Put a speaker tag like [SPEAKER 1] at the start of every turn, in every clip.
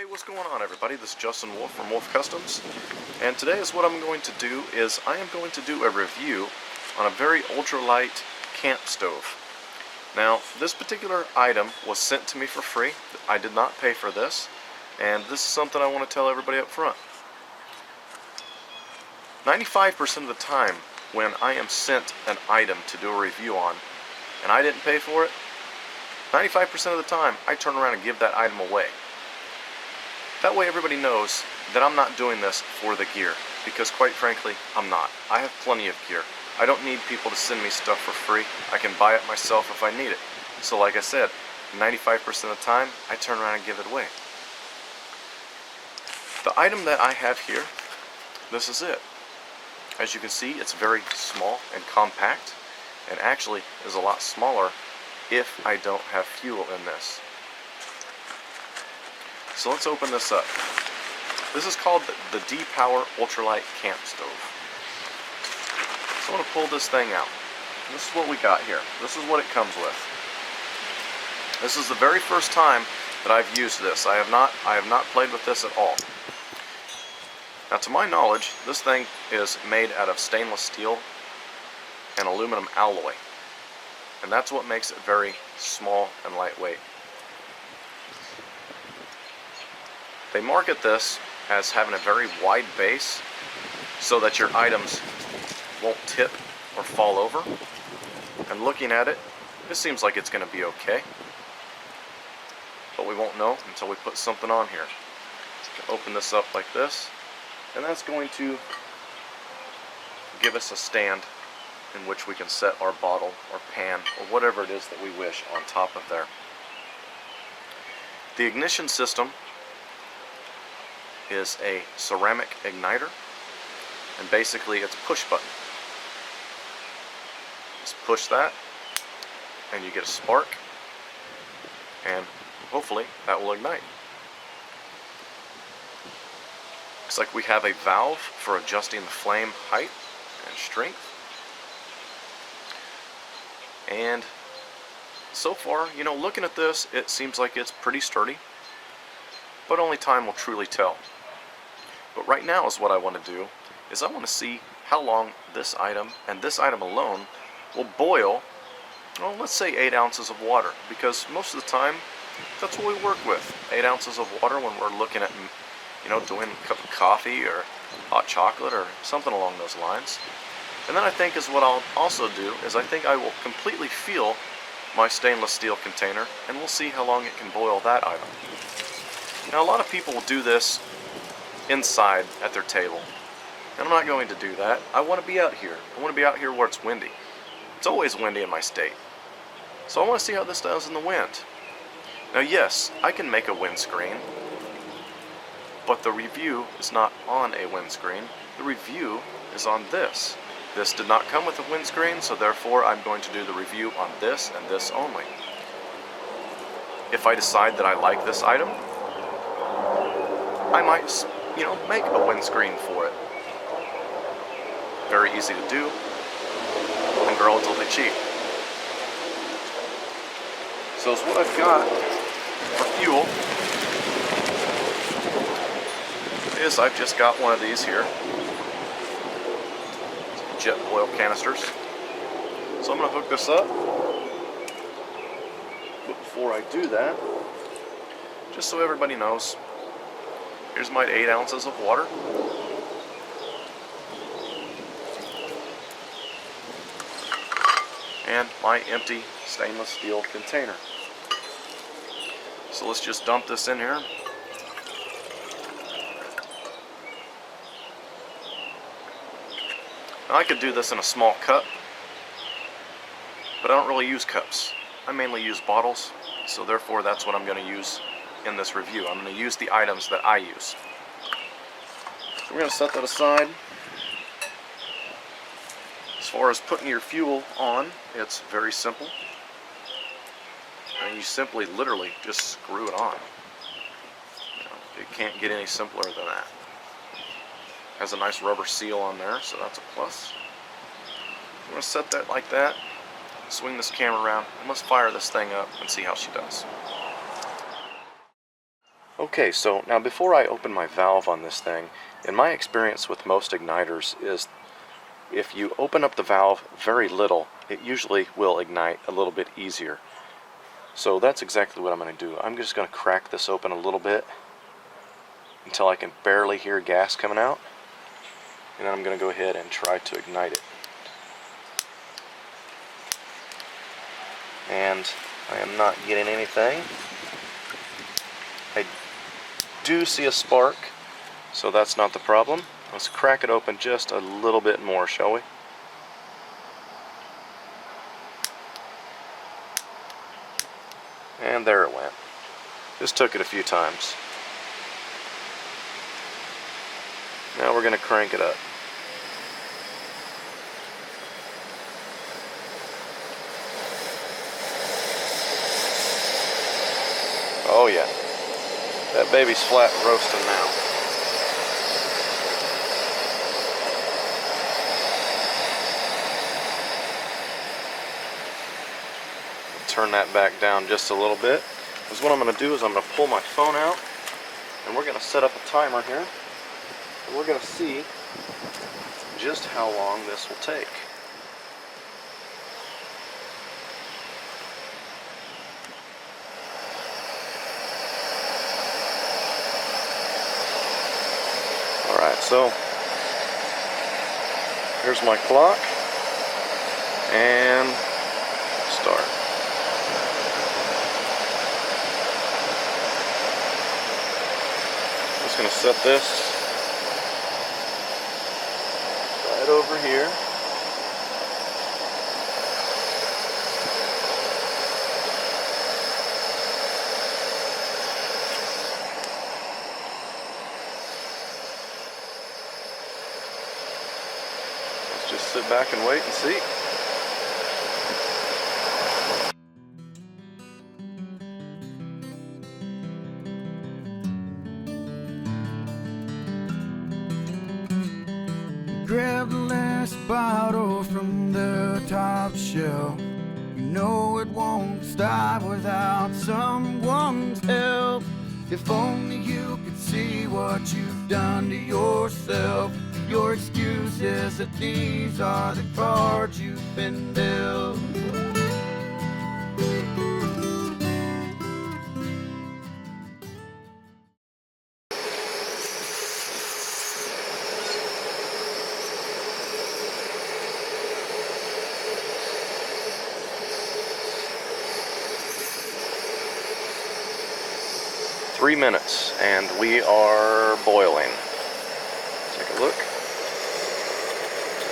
[SPEAKER 1] Hey, what's going on everybody? This is Justin Wolf from Wolf Customs, and today is what I'm going to do is I am going to do a review on a very ultralight camp stove. Now, this particular item was sent to me for free. I did not pay for this, and this is something I want to tell everybody up front. 95% of the time when I am sent an item to do a review on, and I didn't pay for it, 95% of the time I turn around and give that item away. That way everybody knows that I'm not doing this for the gear, because quite frankly, I'm not. I have plenty of gear. I don't need people to send me stuff for free. I can buy it myself if I need it. So like I said, 95% of the time, I turn around and give it away. The item that I have here, this is it. As you can see, it's very small and compact, and actually is a lot smaller if I don't have fuel in this. So let's open this up. This is called the Dpower Ultralight Camp Stove. So I'm going to pull this thing out. This is what we got here. This is what it comes with. This is the very first time that I've used this. I have not played with this at all. Now, to my knowledge, this thing is made out of stainless steel and aluminum alloy, and that's what makes it very small and lightweight. They market this as having a very wide base so that your items won't tip or fall over. And looking at it, it seems like it's going to be okay. But we won't know until we put something on here. Open this up like this, and that's going to give us a stand in which we can set our bottle or pan or whatever it is that we wish on top of there. The ignition system is a ceramic igniter, and basically it's a push button. Just push that and you get a spark, and hopefully that will ignite. Looks like we have a valve for adjusting the flame height and strength, and so far, you know, looking at this, it seems like it's pretty sturdy, but only time will truly tell. But right now is what I want to do, is I want to see how long this item, and this item alone, will boil, well, let's say 8 ounces of water, because most of the time, that's what we work with. 8 ounces of water when we're looking at, you know, doing a cup of coffee or hot chocolate or something along those lines. And then I think is what I'll also do, is I think I will completely seal my stainless steel container, and we'll see how long it can boil that item. Now, a lot of people will do this inside at their table, and I'm not going to do that. I want to be out here. I want to be out here where it's windy. It's always windy in my state, so I want to see how this does in the wind. Now, yes, I can make a windscreen, but the review is not on a windscreen. The review is on this. This did not come with a windscreen, so therefore I'm going to do the review on this and this only. If I decide that I like this item, I might, you know, make a windscreen for it. Very easy to do, and relatively cheap. So is what I've got for fuel is I've just got one of these here, jet oil canisters. So I'm going to hook this up, but before I do that, just so everybody knows, here's my 8 ounces of water. And my empty stainless steel container. So let's just dump this in here. Now, I could do this in a small cup, but I don't really use cups. I mainly use bottles, so therefore that's what I'm going to use in this review. I'm going to use the items that I use. So we're going to set that aside. As far as putting your fuel on, it's very simple. And you simply, literally, just screw it on. You know, it can't get any simpler than that. Has a nice rubber seal on there, so that's a plus. I'm going to set that like that, swing this camera around, and let's fire this thing up and see how she does. Okay, so now before I open my valve on this thing, in my experience with most igniters is if you open up the valve very little, it usually will ignite a little bit easier. So that's exactly what I'm going to do. I'm just going to crack this open a little bit until I can barely hear gas coming out, and then I'm going to go ahead and try to ignite it. And I am not getting anything. I do see a spark, so that's not the problem. Let's crack it open just a little bit more, shall we? And there it went. Just took it a few times. Now we're going to crank it up. Oh yeah, that baby's flat roasting now. Turn that back down just a little bit. Because what I'm going to do is I'm going to pull my phone out, and we're going to set up a timer here, and we're going to see just how long this will take. Alright, so here's my clock, and start. I'm just going to set this right over here. Let's just sit back and wait and see.
[SPEAKER 2] Grab the last bottle from the top shelf. You know it won't stop without someone's help. If only you could see what you've done to yourself. Your excuse is that these are the cards you've been dealt.
[SPEAKER 1] 3 minutes, and we are boiling. Take a look.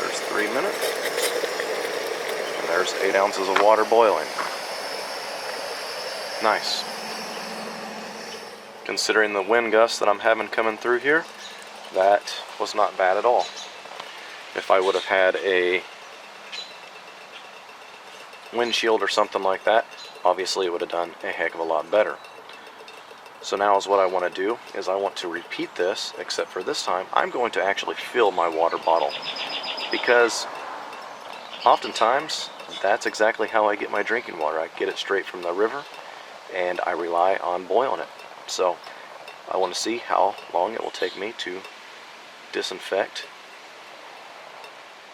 [SPEAKER 1] There's 3 minutes. And there's 8 ounces of water boiling. Nice. Considering the wind gusts that I'm having coming through here, that was not bad at all. If I would have had a windshield or something like that, obviously it would have done a heck of a lot better. So now is what I want to do is I want to repeat this, except for this time I'm going to actually fill my water bottle, because oftentimes that's exactly how I get my drinking water. I get it straight from the river and I rely on boiling it. So I want to see how long it will take me to disinfect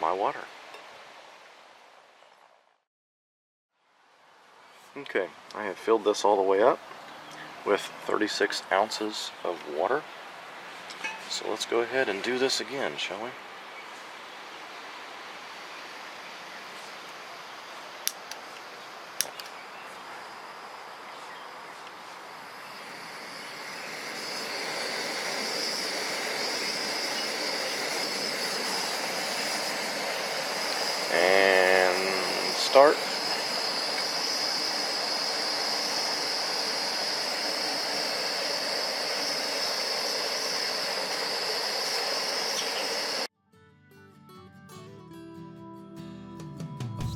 [SPEAKER 1] my water. Okay, I have filled this all the way up with 36 ounces of water. So let's go ahead and do this again, shall we? And start.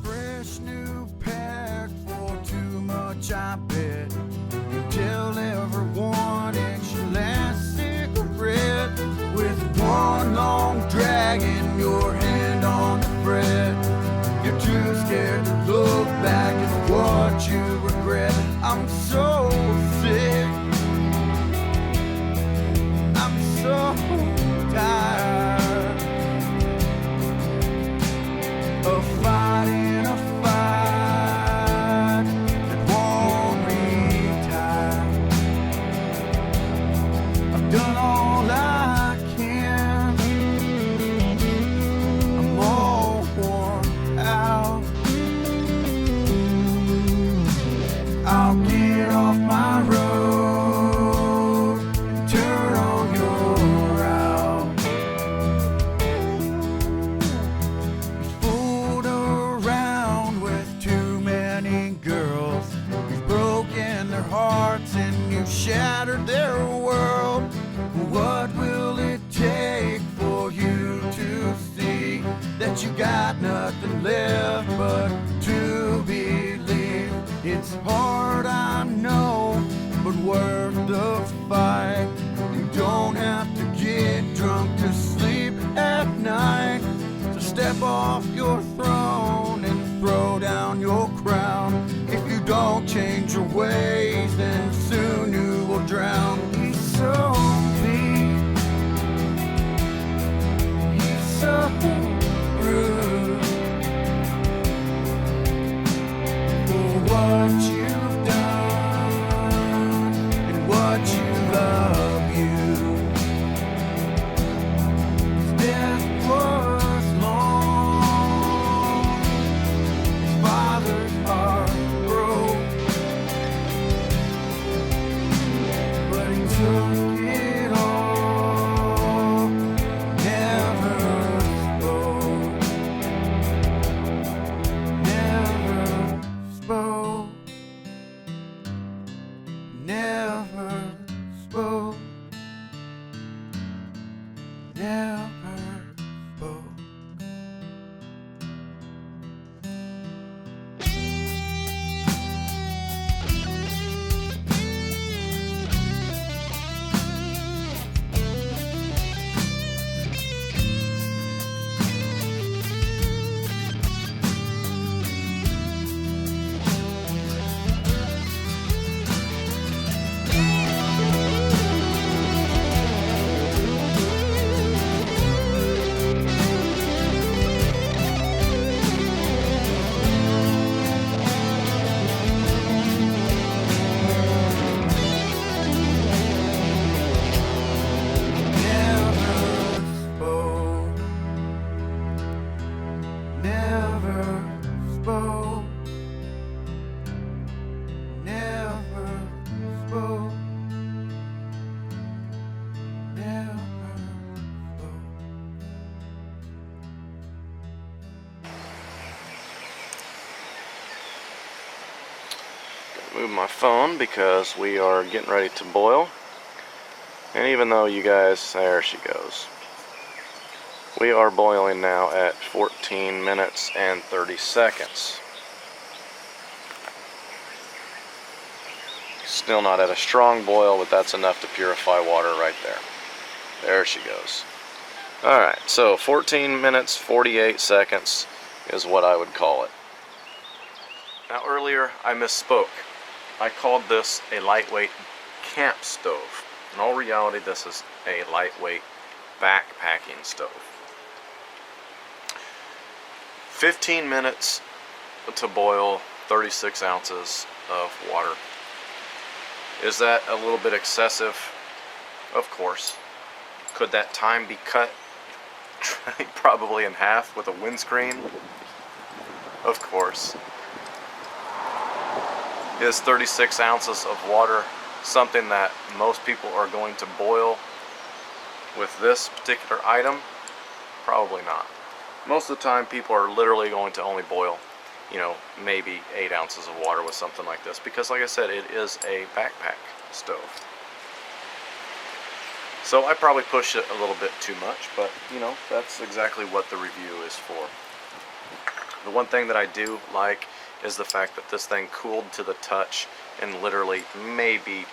[SPEAKER 2] Fresh new pack for too much, I bet. You tell everyone it's your last cigarette, with one long drag in your hand on the bread. You're too scared to look done all I can. I'm all worn out. I'll get off my road and turn on your route. You fooled around with too many girls. You've broken their hearts and you shattered their world. What will it take for you to see that you got nothing left but to believe? It's hard, I know, but worth the fight. You don't have to get drunk to sleep at night. So step off your throne and throw down your crown. If you don't change your ways, then soon you will drown. He's so mean, he's so rude. For what you've done and what you love you. His death was long, his father's heart broke, but he took it all, never spoke, never spoke, never spoke, never spoke. Never spoke, never spoke, never spoke.
[SPEAKER 1] Move my phone because we are getting ready to boil. And even though you guys, there she goes. We are boiling now at 14 minutes and 30 seconds. Still not at a strong boil, but that's enough to purify water right there. There she goes. Alright, so 14 minutes 48 seconds is what I would call it. Now earlier I misspoke. I called this a lightweight camp stove. In all reality, this is a lightweight backpacking stove. 15 minutes to boil 36 ounces of water. Is that a little bit excessive? Of course. Could that time be cut probably in half with a windscreen? Of course. Is 36 ounces of water something that most people are going to boil with this particular item? Probably not. Most of the time people are literally going to only boil, you know, maybe 8 ounces of water with something like this, because like I said, it is a backpack stove. So I probably pushed it a little bit too much, but you know, that's exactly what the review is for. The one thing that I do like is the fact that this thing cooled to the touch in literally maybe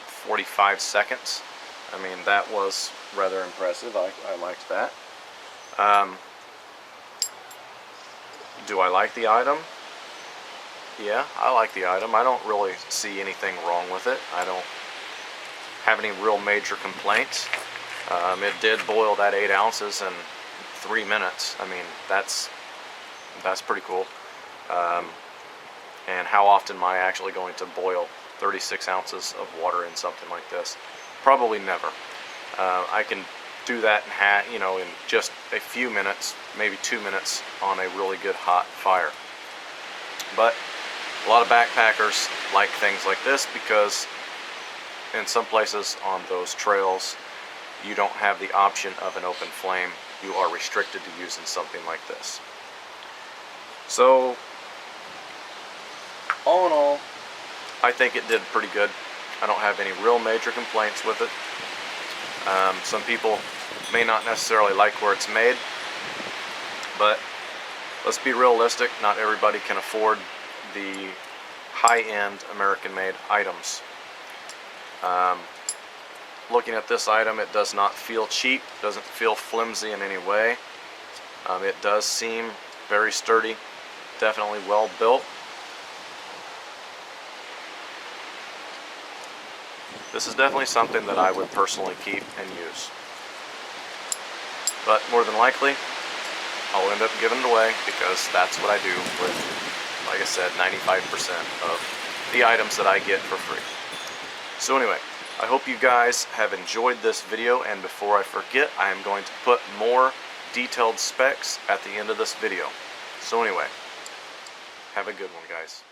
[SPEAKER 1] 45 seconds. I mean, that was rather impressive. I liked that. Do I like the item? Yeah, I like the item. I don't really see anything wrong with it. I don't have any real major complaints. It did boil that 8 ounces in 3 minutes. I mean, that's pretty cool. And how often am I actually going to boil 36 ounces of water in something like this? Probably never. I can do that in just a few minutes, maybe 2 minutes on a really good hot fire. But a lot of backpackers like things like this because in some places on those trails you don't have the option of an open flame. You are restricted to using something like this. So all in all, I think it did pretty good. I don't have any real major complaints with it. Some people may not necessarily like where it's made, but let's be realistic, not everybody can afford the high-end American-made items. Looking at this item, it does not feel cheap, doesn't feel flimsy in any way. It does seem very sturdy, definitely well built. This is definitely something that I would personally keep and use. But more than likely, I'll end up giving it away because that's what I do with, like I said, 95% of the items that I get for free. So anyway, I hope you guys have enjoyed this video, and before I forget, I am going to put more detailed specs at the end of this video. So anyway, have a good one, guys.